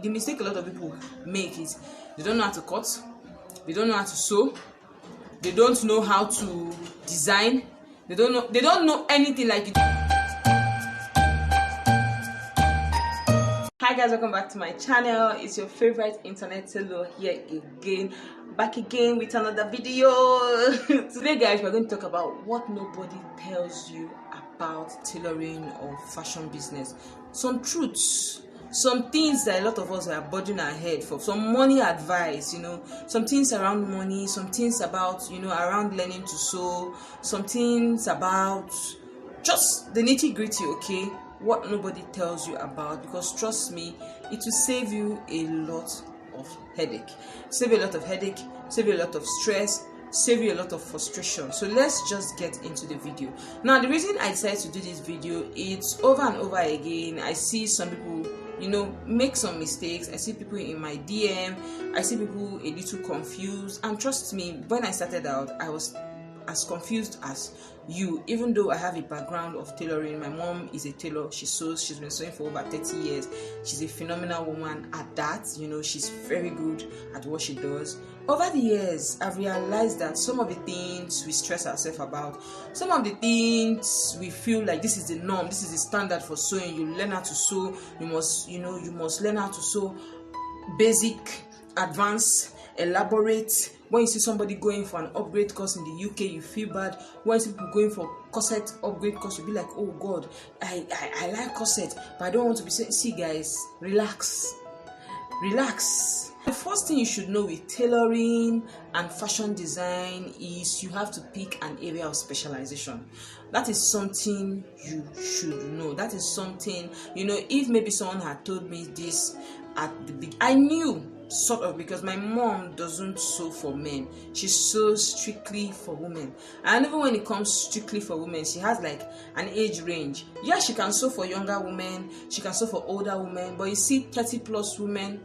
the mistake a lot of people make is they don't know how to cut, they don't know how to sew, they don't know how to design, they don't know anything like it. Hi guys, welcome back to my channel. It's your favorite internet tailor here again, back again with another video. Today guys, we're going to talk about what nobody tells you about tailoring or fashion business. Some truths, some things that a lot of us are budging our head for, some money advice, some things around money, some things about, around learning to sew, some things about just the nitty-gritty, okay? What nobody tells you about, because trust me, it will save you a lot of headache, save you a lot of headache, save you a lot of stress, save you a lot of frustration. So let's just get into the video. Now, the reason I decided to do this video, it's over and over again I see some people make some mistakes. I see people in my DM, I see people a little confused, and trust me, when I started out I was as confused as you, even though I have a background of tailoring. My mom is a tailor, she sews, she's been sewing for over 30 years. She's a phenomenal woman at that, she's very good at what she does. Over the years, I've realized that some of the things we stress ourselves about, some of the things we feel like this is the norm, this is the standard for sewing. You learn how to sew, you must learn how to sew basic, advanced, elaborate. When you see somebody going for an upgrade course in the UK, you feel bad. When you see people going for corset upgrade course, you be like, oh God, I like corset, but I don't want to be saying. See guys, relax. The first thing you should know with tailoring and fashion design is you have to pick an area of specialization. That is something you should know. That is something, if maybe someone had told me this at the beginning, I knew sort of, because my mom doesn't sew for men, she sews strictly for women. And even when it comes strictly for women, she has like an age range. Yeah, she can sew for younger women, she can sew for older women, but you see 30 plus women,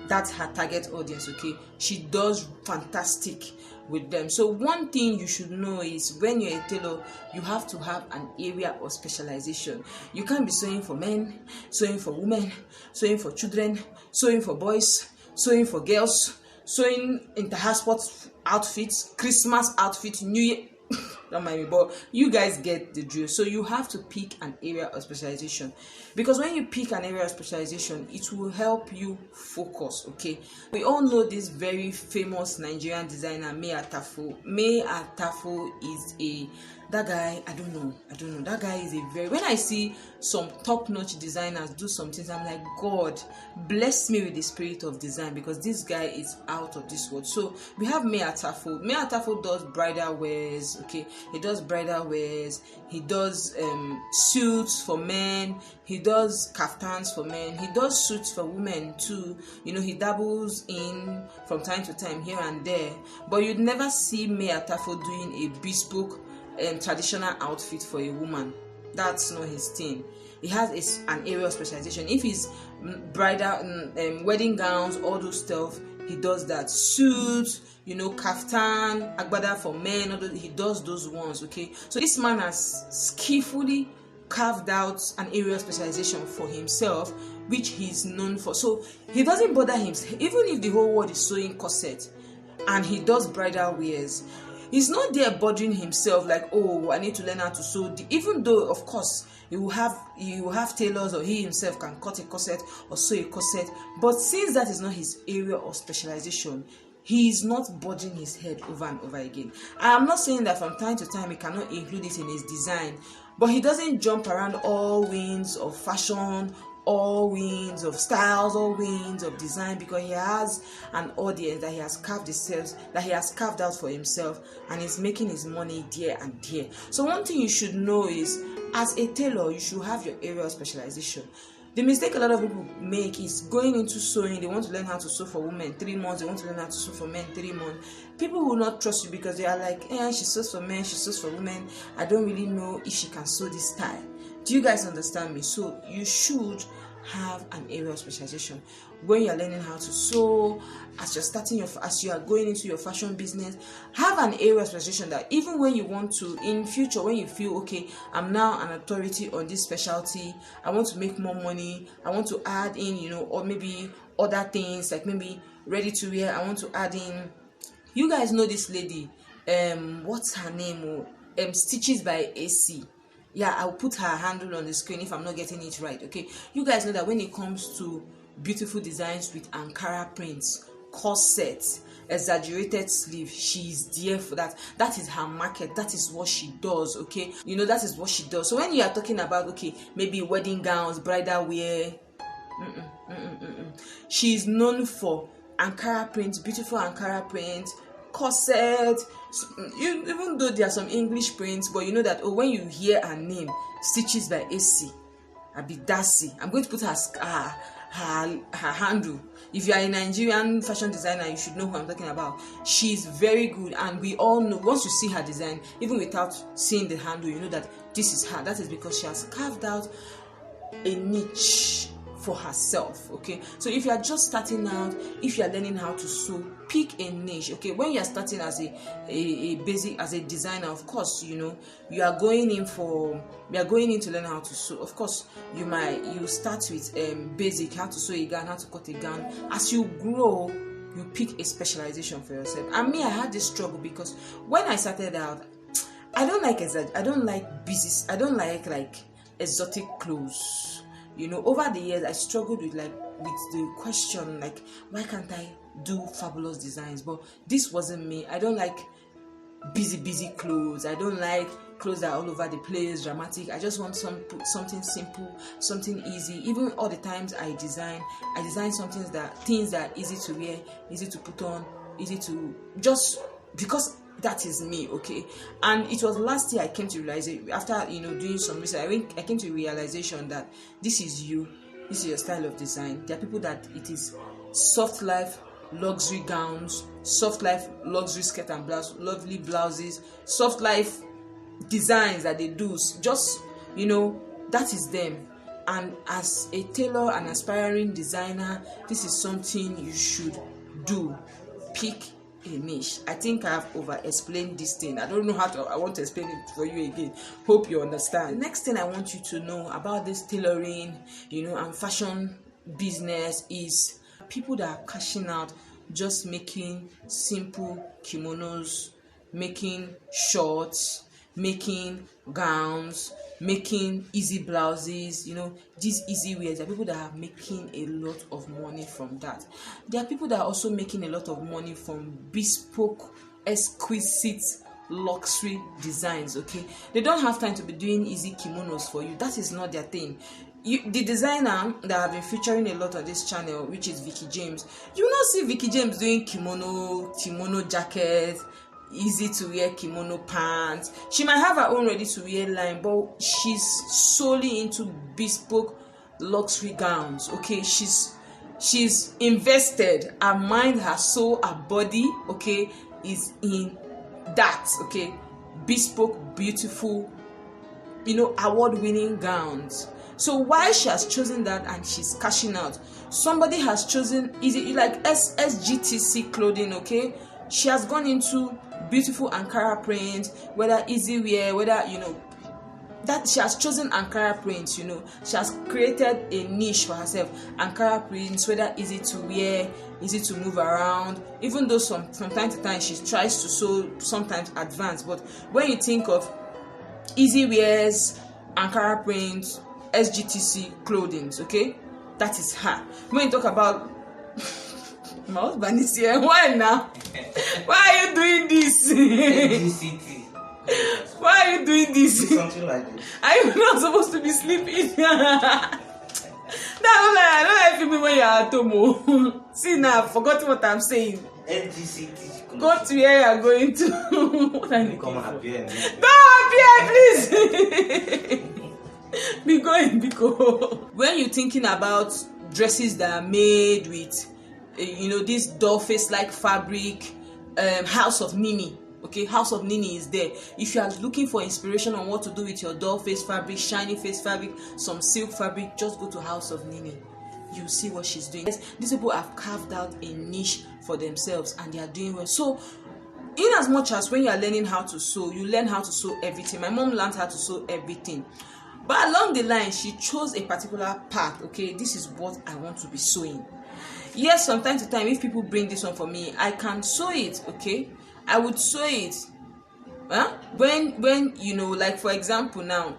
that's her target audience, okay? She does fantastic with them. So one thing you should know is when you're a tailor, you have to have an area of specialization. You can't be sewing for men, sewing for women, sewing for children, sewing for boys, sewing for girls, sewing inter-sport outfits, Christmas outfits, New Year. Don't mind me, but you guys get the drill. So you have to pick an area of specialization, because when you pick an area of specialization, it will help you focus, okay? We all know this very famous Nigerian designer, May Atafo. May Atafo is that guy, I don't know. That guy is when I see some top-notch designers do some things, I'm like, God, bless me with the spirit of design, because this guy is out of this world. So we have May Atafo. May Atafo does bridal wears, okay? He does bridal wears, he does suits for men, he does kaftans for men, he does suits for women too. He dabbles in from time to time here and there, but you'd never see May Atafo doing a bespoke traditional outfit for a woman. That's not his thing. He has an area of specialization. If he's bridal, wedding gowns, all those stuff, he does that. Suits, kaftan, agbada for men, he does those ones, okay? So this man has skillfully carved out an area of specialization for himself, which he's known for. So he doesn't bother himself, even if the whole world is sewing corset and he does bridal wears. He's not there bothering himself like, oh, I need to learn how to sew. Even though, of course, you will have tailors, or he himself can cut a corset or sew a corset. But since that is not his area of specialization, he is not budging his head over and over again. I am not saying that from time to time he cannot include it in his design, but he doesn't jump around all winds of fashion, all winds of styles, all winds of design, because he has an audience that he has carved out for himself, and he's making his money there and there. So one thing you should know is, as a tailor, you should have your area of specialization. The mistake a lot of people make is going into sewing. They want to learn how to sew for women 3 months, they want to learn how to sew for men 3 months. People will not trust you, because they are like, she sews for men, she sews for women, I don't really know if she can sew this style. Do you guys understand me? So you should have an area of specialization. When you're learning how to sew, as you are going into your fashion business, have an area of specialization that even when you want to, in future, when you feel, okay, I'm now an authority on this specialty, I want to make more money, I want to add in, or maybe other things like maybe ready to wear, I want to add in. You guys know this lady, what's her name? Stitches by AC. Yeah, I'll put her handle on the screen if I'm not getting it right. Okay, you guys know that when it comes to beautiful designs with Ankara prints, corsets, exaggerated sleeve, she's there for that. That is her market. That is what she does. Okay, that is what she does. So when you are talking about, okay, maybe wedding gowns, bridal wear, she's known for Ankara prints, beautiful Ankara prints, corset. Even though there are some English prints, but you know that when you hear her name, Stitches by AC, Abidasi, I'm going to put her handle. If you are a Nigerian fashion designer, you should know who I'm talking about. She's very good, and we all know once you see her design, even without seeing the handle, you know that this is her. That is because she has carved out a niche for herself. Okay, so if you are just starting out, if you are learning how to sew, pick a niche. Okay, when you are starting as a basic, as a designer, of course, you are going in to learn how to sew. Of course, you start with basic, how to sew a gown, how to cut a gown. As you grow, you pick a specialization for yourself. And me, I had this struggle because when I started out, I don't like exotic clothes. Over the years, I struggled with the question, why can't I do fabulous designs? But this wasn't me. I don't like busy clothes. I don't like clothes that are all over the place, dramatic. I just want something simple, something easy. Even all the times I design things that are easy to wear, easy to put on, easy to just because that is me. Okay, and it was last year I came to realize it, after doing some research. I came to a realization that this is your style of design. There are people that it is soft life luxury gowns, soft life luxury skirt and blouse, lovely blouses, soft life designs that they do. Just that is them. And as a tailor, an aspiring designer, this is something you should do. Pick a niche. I think I've over-explained this thing. I don't know I want to explain it for you again. Hope you understand. The next thing I want you to know about this tailoring, and fashion business is people that are cashing out just making simple kimonos, making shorts, making gowns, making easy blouses, these easy wears. There are people that are making a lot of money from that. There are people that are also making a lot of money from bespoke, exquisite, luxury designs. Okay, they don't have time to be doing easy kimonos for you. That is not their thing. The designer that I've been featuring a lot on this channel, which is Vicky James, you will not see Vicky James doing kimono jacket, easy to wear kimono pants. She might have her own ready to wear line, but she's solely into bespoke luxury gowns. Okay, she's invested. Her mind, her soul, her body, okay, is in that. Okay, bespoke, beautiful, award-winning gowns. So why she has chosen that and she's cashing out? Somebody has chosen easy, like SGTC clothing. Okay, she has gone into beautiful Ankara print, whether easy wear, whether that she has chosen Ankara prints. She has created a niche for herself. Ankara prints, whether easy to wear, easy to move around. Even though from time to time she tries to sew sometimes advanced, but when you think of easy wears, Ankara prints, SGTC clothing, okay, that is her. When you talk about my husband is here. Why now? Why are you doing this? SGCT. Why are you doing this? Something like this. Are you not supposed to be sleeping? I don't like people when you're at home. See now, I've forgotten what I'm saying. SGCT. Go to where you're going to. What are you come and appear? Don't appear, please. Be going, When you're thinking about dresses that are made with, this doll face like fabric, House of Mimi. Okay, House of Nini is there. If you are looking for inspiration on what to do with your doll face fabric, shiny face fabric, some silk fabric, just go to House of Nini. You see what she's doing. These people have carved out a niche for themselves and they are doing well. So in as much as when you are learning how to sew, you learn how to sew everything. My mom learned how to sew everything, but along the line she chose a particular path. Okay, this is what I want to be sewing. Yes, from time to time, if people bring this one for me, I can sew it. Okay, I would sew it. When you know, like for example now,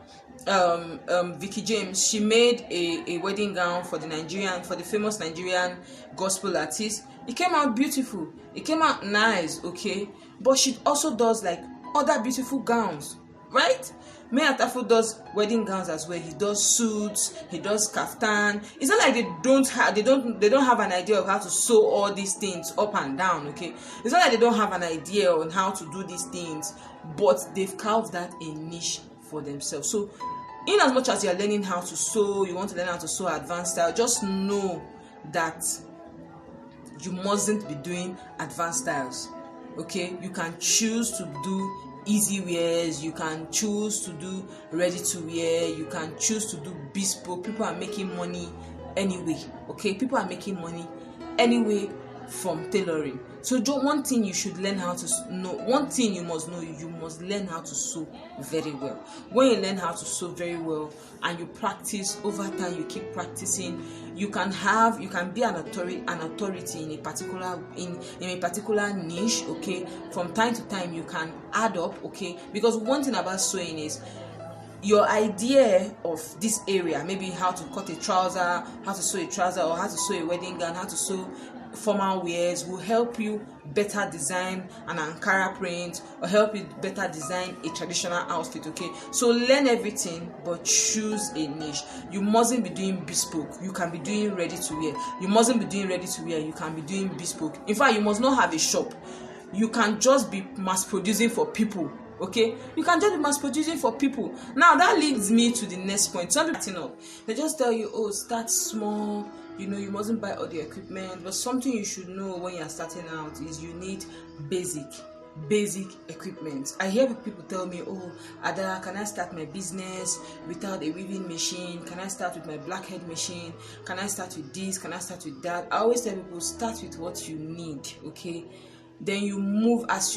Vicky James, she made a wedding gown for the famous Nigerian gospel artist. It came out beautiful, it came out nice, okay, but she also does like other beautiful gowns, right? May Atafu does wedding gowns as well. He does suits, he does kaftan. It's not like they don't have an idea of how to sew all these things up and down, okay? It's not like they don't have an idea on how to do these things, but they've carved out a niche for themselves. So in as much as you're learning how to sew, you want to learn how to sew advanced style, just know that you mustn't be doing advanced styles. Okay, you can choose to do easy wears, you can choose to do ready to wear, you can choose to do bespoke. People are making money anyway. Okay, people are making money anyway from tailoring. So one thing you should learn how to know, one thing you must know, you must learn how to sew very well. When you learn how to sew very well and you practice over time, you keep practicing, you can be an authority in a particular niche. Okay, from time to time you can add up. Okay, because one thing about sewing is your idea of this area, maybe how to cut a trouser, how to sew a trouser, or how to sew a wedding gown, how to sew formal wears, will help you better design an Ankara print or help you better design a traditional outfit. Okay, so learn everything but choose a niche. You mustn't be doing bespoke, you can be doing ready to wear. You mustn't be doing ready to wear, you can be doing bespoke. In fact, you must not have a shop. You can just be mass producing for people. Okay, you can just be mass producing for people. Now that leads me to the next point. Some people they just tell you, oh, start small, you know, you mustn't buy all the equipment. But something you should know when you're starting out is you need basic equipment. I hear people tell me, oh, Ada, can I start my business without a weaving machine? Can I start with my blackhead machine? Can I start with this? Can I start with that? I always tell people, start with what you need. Okay, then you move as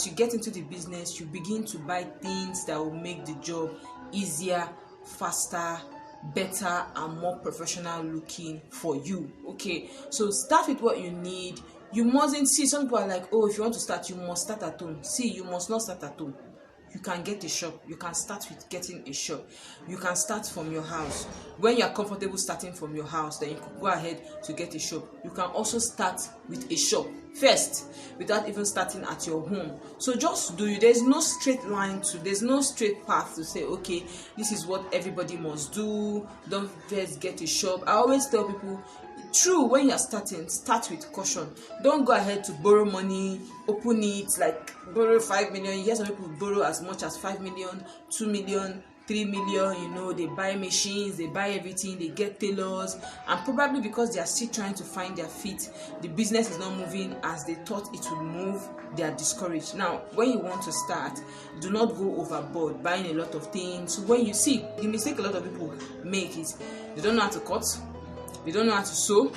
you get into the business, you begin to buy things that will make the job easier, faster, better, and more professional looking for you. Okay, so start with what you need. You mustn't see, some people are like, oh, if you want to start, you must start at home. See, you must not start at home. You can get a shop. You can start with getting a shop. You can start from your house. When you are comfortable starting from your house, then you can go ahead to get a shop. You can also start with a shop first without even starting at your home. So just do it. There's no straight path to say, okay, this is what everybody must do. Don't first get a shop. I always tell people, true, when you're starting, start with caution. Don't go ahead to borrow money, open it, like borrow 5 million. You hear some people borrow as much as 5 million, 2 million, 3 million. You know, they buy machines, they buy everything, they get tailors, and probably because they are still trying to find their feet, the business is not moving as they thought it would move, they are discouraged. Now, when you want to start, do not go overboard buying a lot of things. When you see the mistake a lot of people make is they don't know how to cut, they don't know how to sew,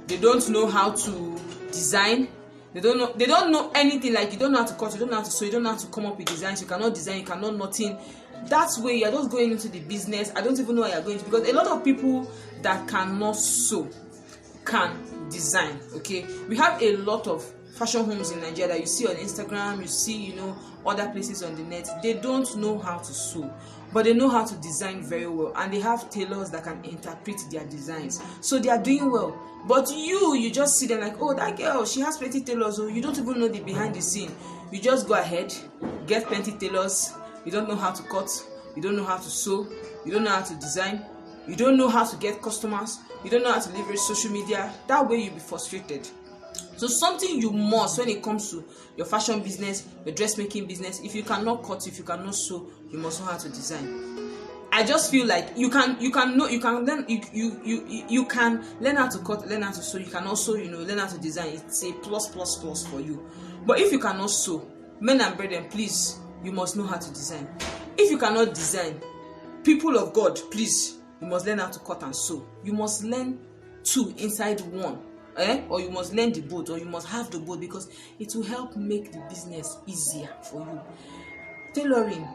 they don't know how to design, they don't know anything. Like, you don't know how to cut, you don't know how to sew, you don't know how to come up with designs, you cannot design, you cannot nothing. That's where you're just going into the business. I don't even know where you're going to, because a lot of people that cannot sew can design. Okay, we have a lot of fashion homes in Nigeria that you see on Instagram, you see, you know, other places on the net. They don't know how to sew, but they know how to design very well, and they have tailors that can interpret their designs, so they are doing well. But you just see them like, oh, that girl, she has plenty tailors. Oh, you don't even know the behind the scene. You just go ahead, get plenty tailors. You don't know how to cut, you don't know how to sew, you don't know how to design, you don't know how to get customers, you don't know how to leverage social media. That way you'll be frustrated. So something you must, when it comes to your fashion business, your dressmaking business, if you cannot cut, if you cannot sew, you must know how to design. I just feel like you can learn how to cut, learn how to sew. You can also, you know, learn how to design. It's a plus for you. But if you cannot sew, Men and brethren, please, you must know how to design. If you cannot design, people of God, please, you must learn how to cut and sew. You must learn two inside one, or you must learn the both, or you must have the both, because it will help make the business easier for you. Tailoring,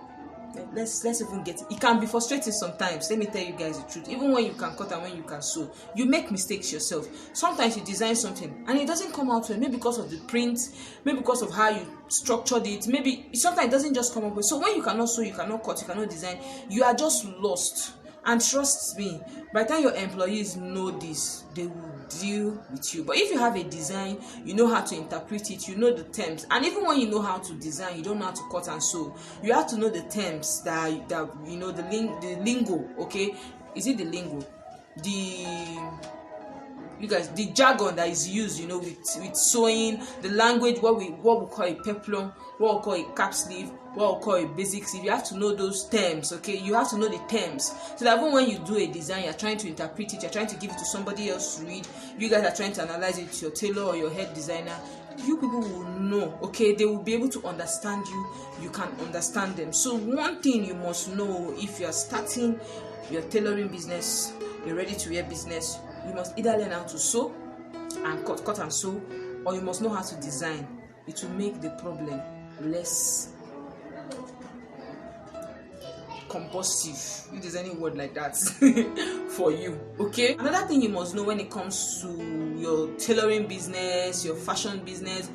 let's even get it. It can be frustrating sometimes. Let me tell you guys the truth. Even when you can cut and when you can sew, you make mistakes yourself. Sometimes you design something and it doesn't come out well, maybe because of the print, maybe because of how you structured it, maybe sometimes it doesn't just come up well. So when you cannot sew, you cannot cut, you cannot design, you are just lost. And trust me, by the time your employees know this, they will deal with you. But if you have a design, you know how to interpret it, you know the terms. And even when you know how to design, you don't know how to cut and sew. You have to know the terms that you know, the lingo, okay? Is it the lingo? The jargon that is used, you know, with sewing, the language, what we call a peplum, what we call a cap sleeve, what we call a basic sleeve. You have to know those terms, okay? You have to know the terms, so that even when you do a design, you're trying to interpret it, you're trying to give it to somebody else to read, you guys are trying to analyze it, your tailor or your head designer, you people will know, okay? They will be able to understand you, you can understand them. So one thing you must know, if you're starting your tailoring business, your ready to wear business, you must either learn how to sew and cut and sew, or you must know how to design. It will make the problem less compulsive, if there's any word like that, for you, okay? Another thing you must know when it comes to your tailoring business, your fashion business,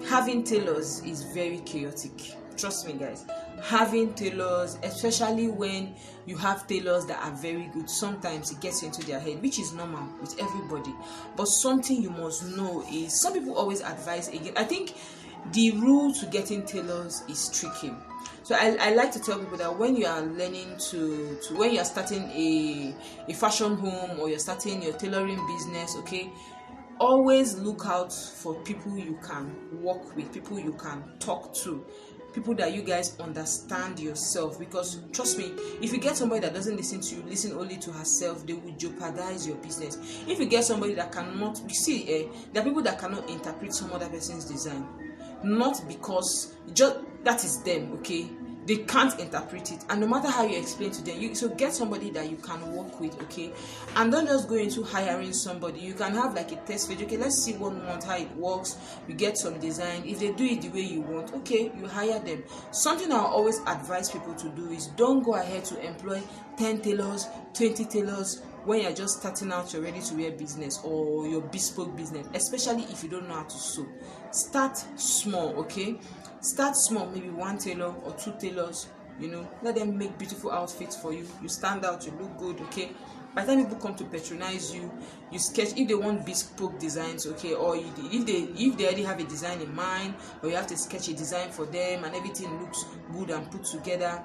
having tailors is very chaotic. Trust me, guys. Having tailors, especially when you have tailors that are very good, sometimes it gets into their head, which is normal with everybody. But something you must know is, some people always advise again. I think the rule to getting tailors is tricky. So I like to tell people that when you are learning when you are starting a fashion home, or you're starting your tailoring business, okay, always look out for people you can work with, people you can talk to, people that you guys understand yourself. Because trust me, if you get somebody that doesn't listen to you, listen only to herself, they will jeopardize your business. If you get somebody that cannot, you see, there are people that cannot interpret some other person's design, not because just that is them, okay? They can't interpret it, and no matter how you explain to them, so get somebody that you can work with, okay? And don't just go into hiring somebody. You can have like a test phase, okay? Let's see 1 month how it works. You get some design. If they do it the way you want, okay, you hire them. Something I always advise people to do is, don't go ahead to employ 10 tailors, 20 tailors when you're just starting out your ready to wear business or your bespoke business, especially if you don't know how to sew. Start small, okay? Start small, maybe 1 tailor or 2 tailors, you know, let them make beautiful outfits for you. You stand out, you look good, okay? By the time people come to patronize you, you sketch, if they want bespoke designs, okay, or if they already have a design in mind, or you have to sketch a design for them and everything looks good and put together,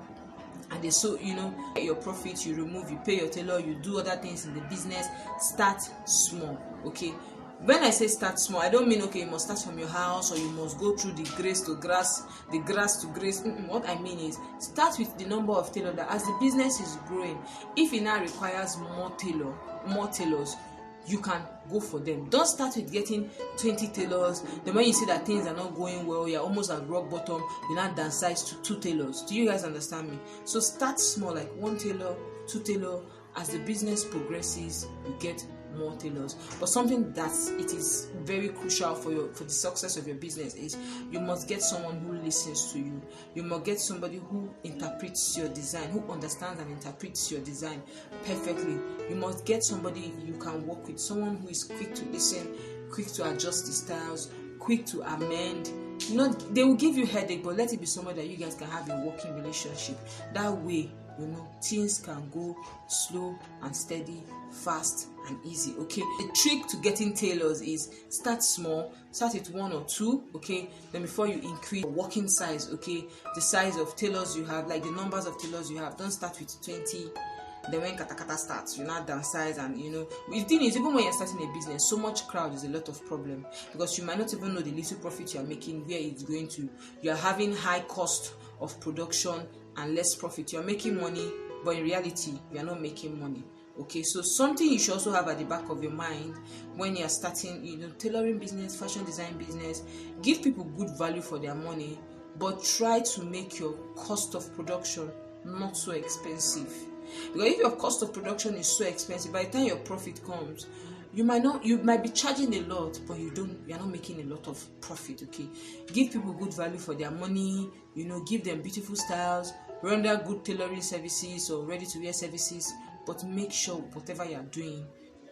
and they so, you know, your profit, you remove, you pay your tailor, you do other things in the business. Start small, okay? When I say start small, I don't mean, okay, you must start from your house, or you must go through the grass to grass. What I mean is, start with the number of tailors that, as the business is growing, if it now requires more tailors, you can go for them. Don't start with getting 20 tailors. Then when you see that things are not going well, you're almost at rock bottom, you now downsize to 2 tailors. Do you guys understand me? So start small, like 1 tailor, 2 tailor. As the business progresses, you get more tailors. But something that it is very crucial for the success of your business is, you must get someone who listens to you. You must get somebody who interprets your design, who understands and interprets your design perfectly. You must get somebody you can work with, someone who is quick to listen, quick to adjust the styles, quick to amend. You know, they will give you headache, but let it be somebody that you guys can have a working relationship. That way, you know, things can go slow and steady, fast and easy, okay? The trick to getting tailors is, start small, start with 1 or 2, okay? Then before you increase your working size, okay, the size of tailors you have, like the numbers of tailors you have, don't start with 20. Then when katakata starts, you now downsize. And you know, the thing is, even when you're starting a business, so much crowd is a lot of problem, because you might not even know the little profit you're making, where it's going to. You're having high cost of production and less profit. You're making money, but in reality, you're not making money. Okay, so something you should also have at the back of your mind when you're starting, you know, tailoring business, fashion design business. Give people good value for their money. but try to make your cost of production not so expensive. Because if your cost of production is so expensive, by the time your profit comes, you might be charging a lot, but you're not making a lot of profit. Okay, give people good value for their money, give them beautiful styles, render good tailoring services or ready to wear services, but make sure whatever you're doing,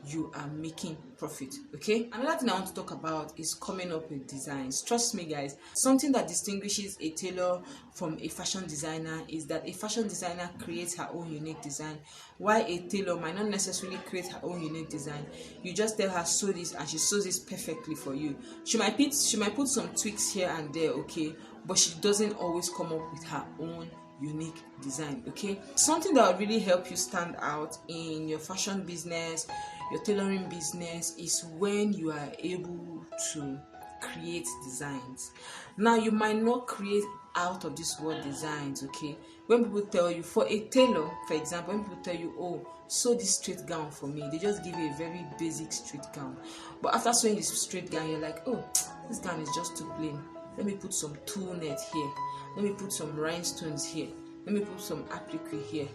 you are making profit. Okay, another thing I want to talk about is coming up with designs. Trust me guys, something that distinguishes a tailor from a fashion designer is that a fashion designer creates her own unique design, while a tailor might not necessarily create her own unique design. You just tell her sew this and she sews this perfectly for you. She might put some tweaks here and there, okay, but she doesn't always come up with her own unique design. Okay, something that will really help you stand out in your fashion business, your tailoring business, is when you are able to create designs. Now, you might not create out of this world designs. Okay, when people tell you, for a tailor for example, when people tell you, oh, sew this straight gown for me, they just give you a very basic straight gown, but after sewing this straight gown, you're like, oh, this gown is just too plain. Let me put some tulle net here. Let me put some rhinestones here. Let me put some applique here.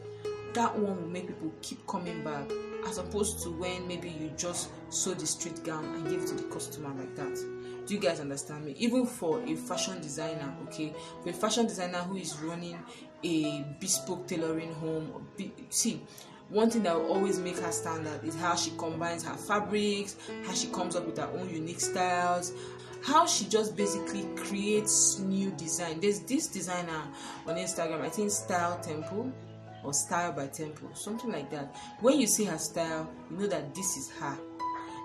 That one will make people keep coming back, as opposed to when maybe you just sew the straight gown and give it to the customer like that. Do you guys understand me? Even for a fashion designer, okay, for a fashion designer who is running a bespoke tailoring home, see, one thing that will always make her stand out is how she combines her fabrics, how she comes up with her own unique styles, how she just basically creates new design. There's this designer on Instagram, I think Style Temple or Style by Temple, something like that. When you see her style, you know that this is her.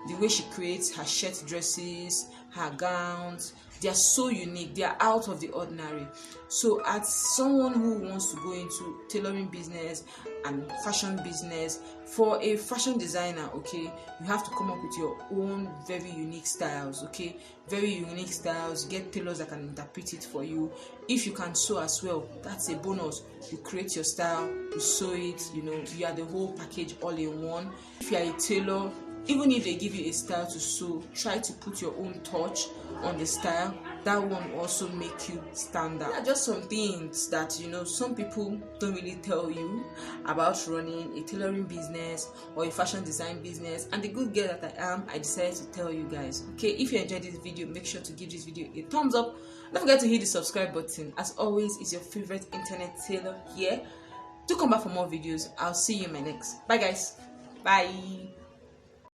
The way she creates her shirt dresses, her gowns, they are so unique, they are out of the ordinary. So as someone who wants to go into tailoring business and fashion business, for a fashion designer, okay, you have to come up with your own very unique styles. Okay, very unique styles. Get tailors that can interpret it for you. If you can sew as well, that's a bonus. You create your style, you sew it, you are the whole package all in one. If you are a tailor, even if they give you a style to sew, try to put your own touch on the style. That one will also make you stand out. There are just some things that some people don't really tell you about running a tailoring business or a fashion design business, and the good girl that I am, I decided to tell you guys. Okay, if you enjoyed this video, make sure to give this video a thumbs up. Don't forget to hit the subscribe button. As always, it's your favorite internet tailor here. Do come back for more videos. I'll see you in my next. Bye guys. Bye.